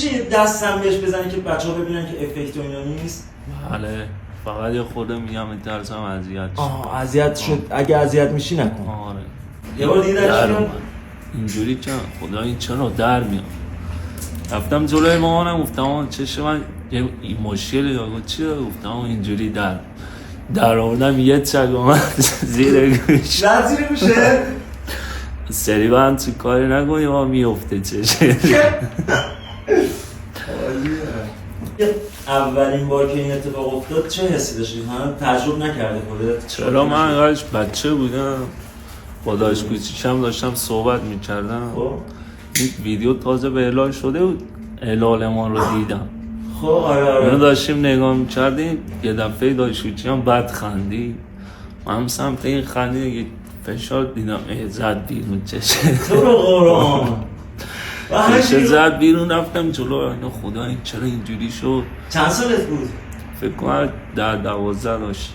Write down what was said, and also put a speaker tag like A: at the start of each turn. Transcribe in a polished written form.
A: یه دستم بهش بزنی که بچه‌ها ببینن که افکت و اینا نیست؟
B: بله فقط یه خورده میگم میترسم اذیت شد.
A: اذیت شد. اگه اذیت میشی نکن.
B: آره
A: یه بار دیگه درش میاد
B: اینجوری که خدا این چرا در میاد. رفتم جلوی مامانم گفتم چشم من یه مشکلی داره چیه؟ گفتم اینجوری در آوردم یه چک اومد زیر گوش.
A: زیر گوشه؟
B: سری با هم چی کاری نکنی ما میفته چشه.
A: اولین بار که این اتفاق افتاد چه حسی داشتی؟ تجربه نکرده خودت؟
B: چرا من انقدرش بچه بودم با داشت کوچیکم داشتم صحبت میکردم. این ویدیو تازه به اعلان شده بود، اعلان ما رو دیدم.
A: خب آره
B: اینو داشتیم نگاه میکردیم یه دفعه داشت کوچیکم بد خندی، من سمت این خندی یه فشار دیدم زد بیرون چشه.
A: تو رو قرآن
B: چشه زد بیرون. رفتم جلو اینا خدا این چرا اینجوری شد.
A: چند سالت بود؟
B: فکر کنم 10-12 داشت.